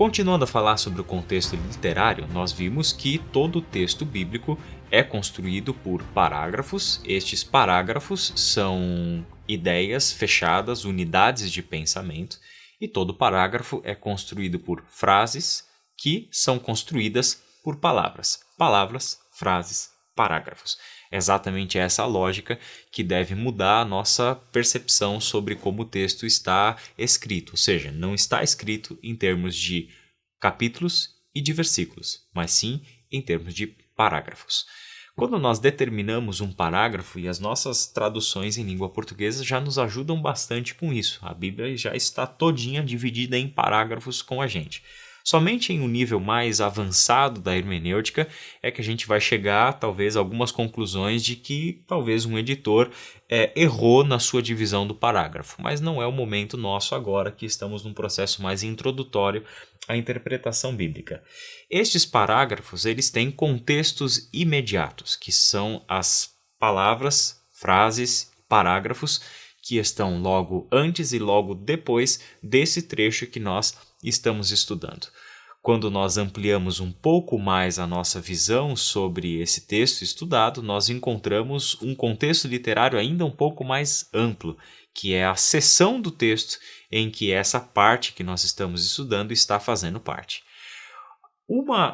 Continuando a falar sobre o contexto literário, nós vimos que todo o texto bíblico é construído por parágrafos. Estes parágrafos são ideias fechadas, unidades de pensamento, e todo parágrafo é construído por frases que são construídas por palavras. Palavras, frases, parágrafos. É exatamente essa a lógica que deve mudar a nossa percepção sobre como o texto está escrito, ou seja, não está escrito em termos de capítulos e de versículos, mas sim em termos de parágrafos. Quando nós determinamos um parágrafo, e as nossas traduções em língua portuguesa já nos ajudam bastante com isso, a Bíblia já está todinha dividida em parágrafos com a gente. Somente em um nível mais avançado da hermenêutica é que a gente vai chegar, talvez, a algumas conclusões de que talvez um editor errou na sua divisão do parágrafo. Mas não é o momento nosso agora, que estamos num processo mais introdutório à interpretação bíblica. Estes parágrafos eles têm contextos imediatos, que são as palavras, frases, parágrafos que estão logo antes e logo depois desse trecho que nós estamos estudando. Quando nós ampliamos um pouco mais a nossa visão sobre esse texto estudado, nós encontramos um contexto literário ainda um pouco mais amplo, que é a seção do texto em que essa parte que nós estamos estudando está fazendo parte.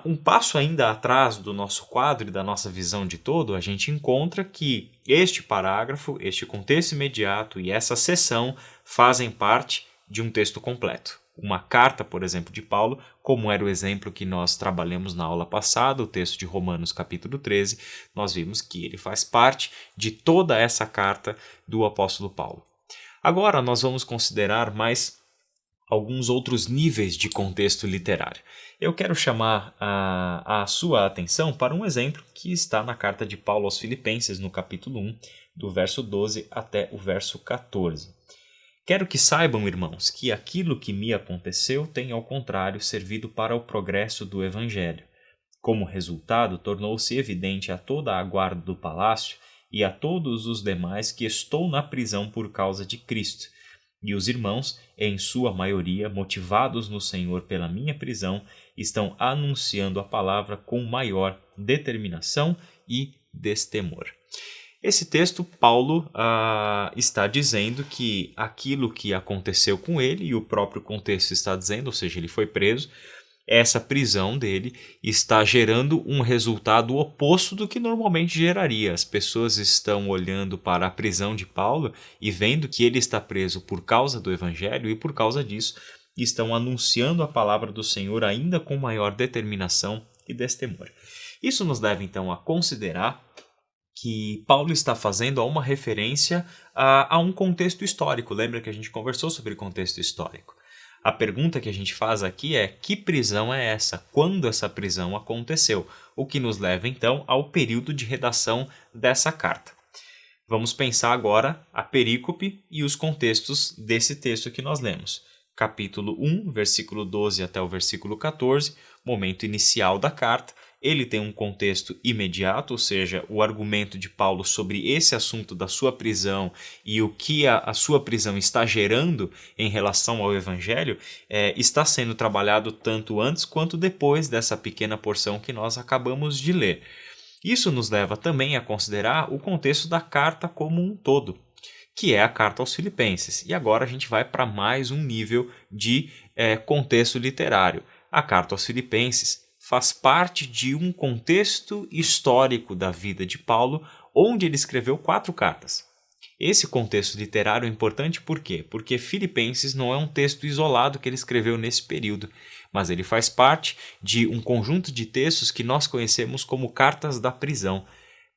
Um passo ainda atrás do nosso quadro e da nossa visão de todo, a gente encontra que este parágrafo, este contexto imediato e essa seção fazem parte de um texto completo. Uma carta, por exemplo, de Paulo, como era o exemplo que nós trabalhamos na aula passada, o texto de Romanos capítulo 13, nós vimos que ele faz parte de toda essa carta do apóstolo Paulo. Agora nós vamos considerar mais alguns outros níveis de contexto literário. Eu quero chamar a sua atenção para um exemplo que está na carta de Paulo aos Filipenses, no capítulo 1, do verso 12 até o verso 14. Quero que saibam, irmãos, que aquilo que me aconteceu tem, ao contrário, servido para o progresso do Evangelho. Como resultado, tornou-se evidente a toda a guarda do palácio e a todos os demais que estou na prisão por causa de Cristo. E os irmãos, em sua maioria, motivados no Senhor pela minha prisão, estão anunciando a palavra com maior determinação e destemor. Esse texto, Paulo está dizendo que aquilo que aconteceu com ele, e o próprio contexto está dizendo, ou seja, ele foi preso, essa prisão dele está gerando um resultado oposto do que normalmente geraria. As pessoas estão olhando para a prisão de Paulo e vendo que ele está preso por causa do Evangelho, e por causa disso estão anunciando a palavra do Senhor ainda com maior determinação e destemor. Isso nos leva então a considerar que Paulo está fazendo uma referência a um contexto histórico. Lembra que a gente conversou sobre contexto histórico? A pergunta que a gente faz aqui é: que prisão é essa? Quando essa prisão aconteceu? O que nos leva então ao período de redação dessa carta. Vamos pensar agora a perícope e os contextos desse texto que nós lemos. Capítulo 1, versículo 12 até o versículo 14, momento inicial da carta. Ele tem um contexto imediato, ou seja, o argumento de Paulo sobre esse assunto da sua prisão e o que a sua prisão está gerando em relação ao Evangelho está sendo trabalhado tanto antes quanto depois dessa pequena porção que nós acabamos de ler. Isso nos leva também a considerar o contexto da carta como um todo, que é a carta aos Filipenses. E agora a gente vai para mais um nível de contexto literário. A carta aos Filipenses faz parte de um contexto histórico da vida de Paulo, onde ele escreveu 4 cartas. Esse contexto literário é importante por quê? Porque Filipenses não é um texto isolado que ele escreveu nesse período, mas ele faz parte de um conjunto de textos que nós conhecemos como cartas da prisão,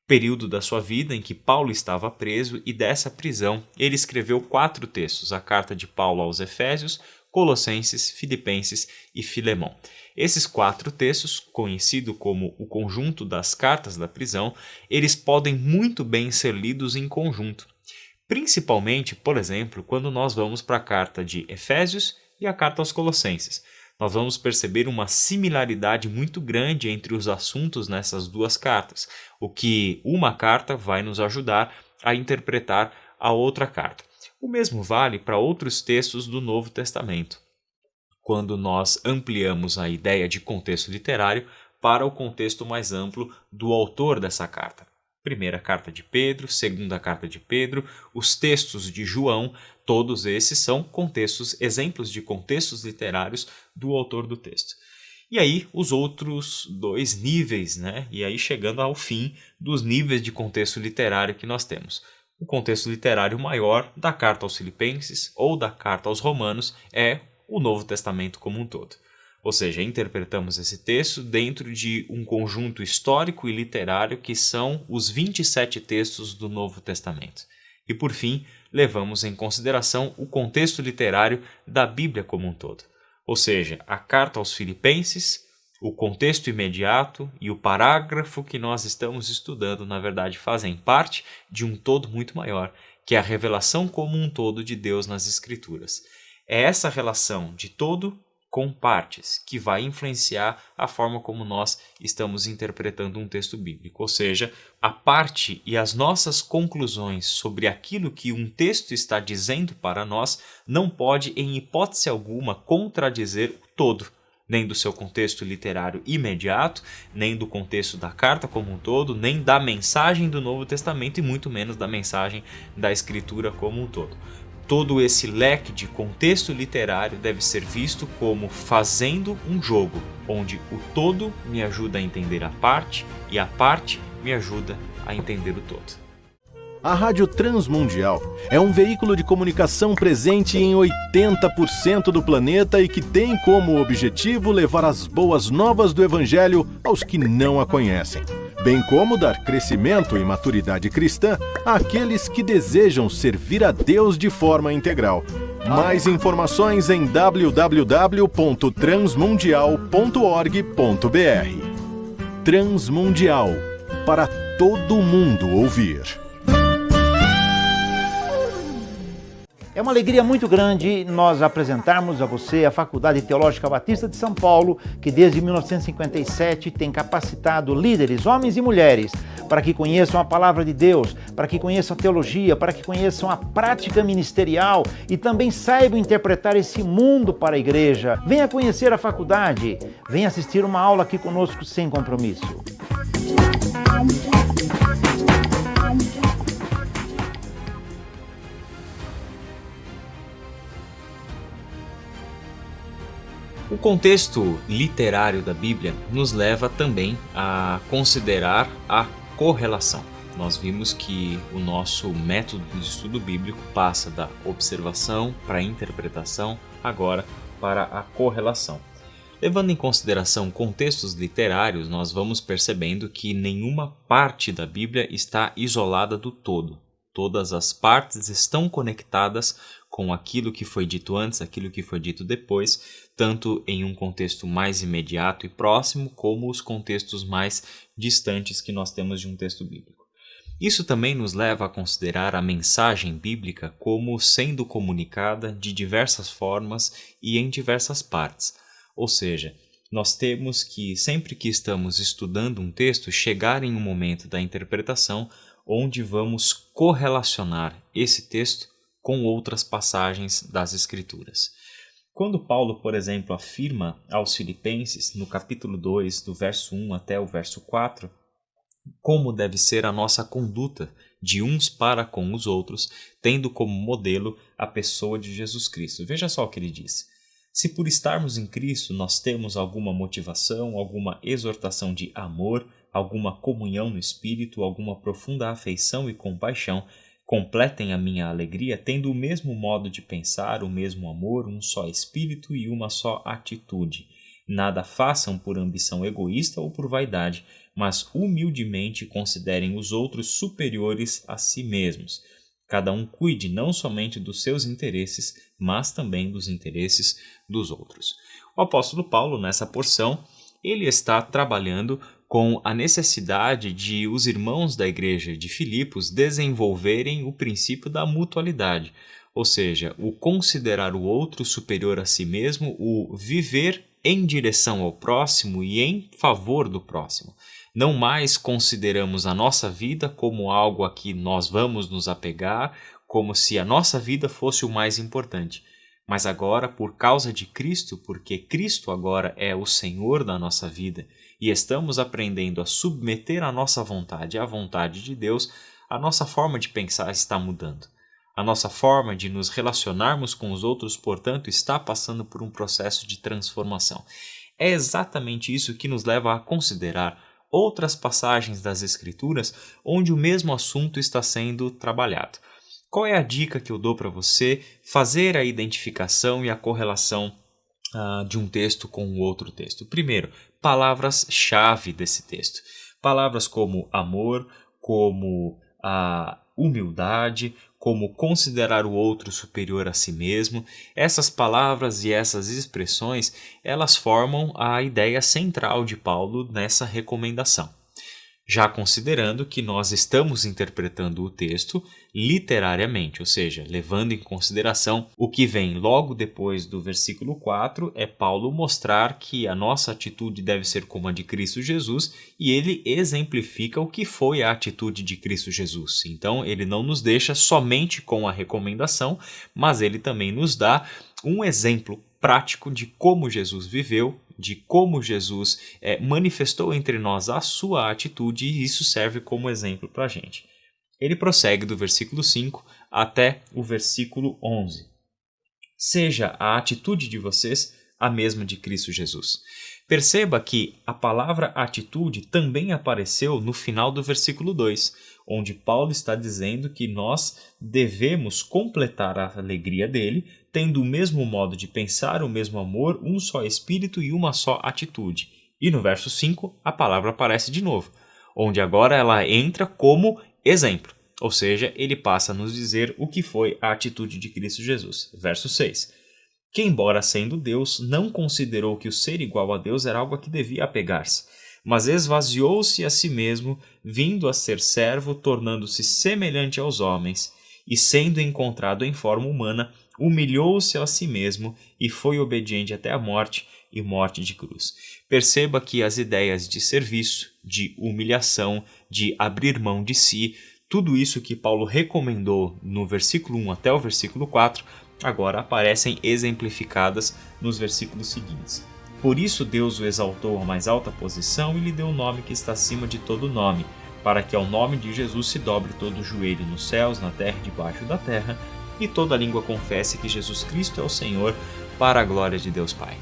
período da sua vida em que Paulo estava preso, e dessa prisão ele escreveu 4 textos, a carta de Paulo aos Efésios, Colossenses, Filipenses e Filemão. Esses 4 textos, conhecido como o conjunto das cartas da prisão, eles podem muito bem ser lidos em conjunto. Principalmente, por exemplo, quando nós vamos para a carta de Efésios e a carta aos Colossenses. Nós vamos perceber uma similaridade muito grande entre os assuntos nessas 2 cartas, o que uma carta vai nos ajudar a interpretar a outra carta. O mesmo vale para outros textos do Novo Testamento. quando nós ampliamos a ideia de contexto literário para o contexto mais amplo do autor dessa carta. Primeira carta de Pedro, segunda carta de Pedro, os textos de João, todos esses são contextos, exemplos de contextos literários do autor do texto. E aí os outros dois níveis, né? E aí chegando ao fim dos níveis de contexto literário que nós temos. O contexto literário maior da carta aos Filipenses ou da carta aos Romanos é o Novo Testamento como um todo. Ou seja, interpretamos esse texto dentro de um conjunto histórico e literário que são os 27 textos do Novo Testamento. E por fim, levamos em consideração o contexto literário da Bíblia como um todo. Ou seja, a carta aos Filipenses, o contexto imediato e o parágrafo que nós estamos estudando, na verdade, fazem parte de um todo muito maior, que é a revelação como um todo de Deus nas Escrituras. É essa relação de todo com partes que vai influenciar a forma como nós estamos interpretando um texto bíblico. Ou seja, a parte e as nossas conclusões sobre aquilo que um texto está dizendo para nós não pode, em hipótese alguma, contradizer o todo, nem do seu contexto literário imediato, nem do contexto da carta como um todo, nem da mensagem do Novo Testamento e muito menos da mensagem da Escritura como um todo. Todo esse leque de contexto literário deve ser visto como fazendo um jogo, onde o todo me ajuda a entender a parte e a parte me ajuda a entender o todo. A Rádio Transmundial é um veículo de comunicação presente em 80% do planeta e que tem como objetivo levar as boas novas do Evangelho aos que não a conhecem, bem como dar crescimento e maturidade cristã àqueles que desejam servir a Deus de forma integral. Mais informações em www.transmundial.org.br. Transmundial, para todo mundo ouvir. É uma alegria muito grande nós apresentarmos a você a Faculdade Teológica Batista de São Paulo, que desde 1957 tem capacitado líderes, homens e mulheres, para que conheçam a palavra de Deus, para que conheçam a teologia, para que conheçam a prática ministerial e também saibam interpretar esse mundo para a igreja. Venha conhecer a faculdade, venha assistir uma aula aqui conosco sem compromisso. O contexto literário da Bíblia nos leva também a considerar a correlação. Nós vimos que o nosso método de estudo bíblico passa da observação para a interpretação, agora para a correlação. Levando em consideração contextos literários, nós vamos percebendo que nenhuma parte da Bíblia está isolada do todo. Todas as partes estão conectadas com aquilo que foi dito antes, aquilo que foi dito depois, tanto em um contexto mais imediato e próximo, como os contextos mais distantes que nós temos de um texto bíblico. Isso também nos leva a considerar a mensagem bíblica como sendo comunicada de diversas formas e em diversas partes. Ou seja, nós temos que, sempre que estamos estudando um texto, chegar em um momento da interpretação onde vamos correlacionar esse texto com outras passagens das Escrituras. Quando Paulo, por exemplo, afirma aos Filipenses, no capítulo 2, do verso 1 até o verso 4, como deve ser a nossa conduta de uns para com os outros, tendo como modelo a pessoa de Jesus Cristo. Veja só o que ele diz. Se por estarmos em Cristo nós temos alguma motivação, alguma exortação de amor, alguma comunhão no Espírito, alguma profunda afeição e compaixão, completem a minha alegria tendo o mesmo modo de pensar, o mesmo amor, um só Espírito e uma só atitude. Nada façam por ambição egoísta ou por vaidade, mas humildemente considerem os outros superiores a si mesmos. Cada um cuide não somente dos seus interesses, mas também dos interesses dos outros. O apóstolo Paulo, nessa porção, ele está trabalhando com a necessidade de os irmãos da igreja de Filipos desenvolverem o princípio da mutualidade, ou seja, o considerar o outro superior a si mesmo, o viver em direção ao próximo e em favor do próximo. Não mais consideramos a nossa vida como algo a que nós vamos nos apegar, como se a nossa vida fosse o mais importante, Mas agora, por causa de Cristo, porque Cristo agora é o Senhor da nossa vida e estamos aprendendo a submeter a nossa vontade à vontade de Deus, a nossa forma de pensar está mudando. A nossa forma de nos relacionarmos com os outros, portanto, está passando por um processo de transformação. É exatamente isso que nos leva a considerar outras passagens das Escrituras onde o mesmo assunto está sendo trabalhado. Qual é a dica que eu dou para você fazer a identificação e a correlação de um texto com o outro texto? Primeiro, palavras-chave desse texto. Palavras como amor, como humildade, como considerar o outro superior a si mesmo. Essas palavras e essas expressões, elas formam a ideia central de Paulo nessa recomendação. Já considerando que nós estamos interpretando o texto literariamente, ou seja, levando em consideração o que vem logo depois do versículo 4, é Paulo mostrar que a nossa atitude deve ser como a de Cristo Jesus, e ele exemplifica o que foi a atitude de Cristo Jesus. Então, ele não nos deixa somente com a recomendação, mas ele também nos dá um exemplo prático de como Jesus viveu, de como Jesus manifestou entre nós a sua atitude, e isso serve como exemplo para a gente. Ele prossegue do versículo 5 até o versículo 11. Seja a atitude de vocês a mesma de Cristo Jesus. Perceba que a palavra atitude também apareceu no final do versículo 2, onde Paulo está dizendo que nós devemos completar a alegria dele, tendo o mesmo modo de pensar, o mesmo amor, um só espírito e uma só atitude. E no verso 5, a palavra aparece de novo, onde agora ela entra como exemplo, ou seja, ele passa a nos dizer o que foi a atitude de Cristo Jesus. Verso 6. Que, embora sendo Deus, não considerou que o ser igual a Deus era algo a que devia apegar-se, mas esvaziou-se a si mesmo, vindo a ser servo, tornando-se semelhante aos homens, e sendo encontrado em forma humana, humilhou-se a si mesmo e foi obediente até a morte e morte de cruz. Perceba que as ideias de serviço, de humilhação, de abrir mão de si, tudo isso que Paulo recomendou no versículo 1 até o versículo 4, agora aparecem exemplificadas nos versículos seguintes. Por isso Deus o exaltou à mais alta posição e lhe deu o nome que está acima de todo nome, para que ao nome de Jesus se dobre todo o joelho nos céus, na terra e debaixo da terra, e toda língua confesse que Jesus Cristo é o Senhor, para a glória de Deus Pai.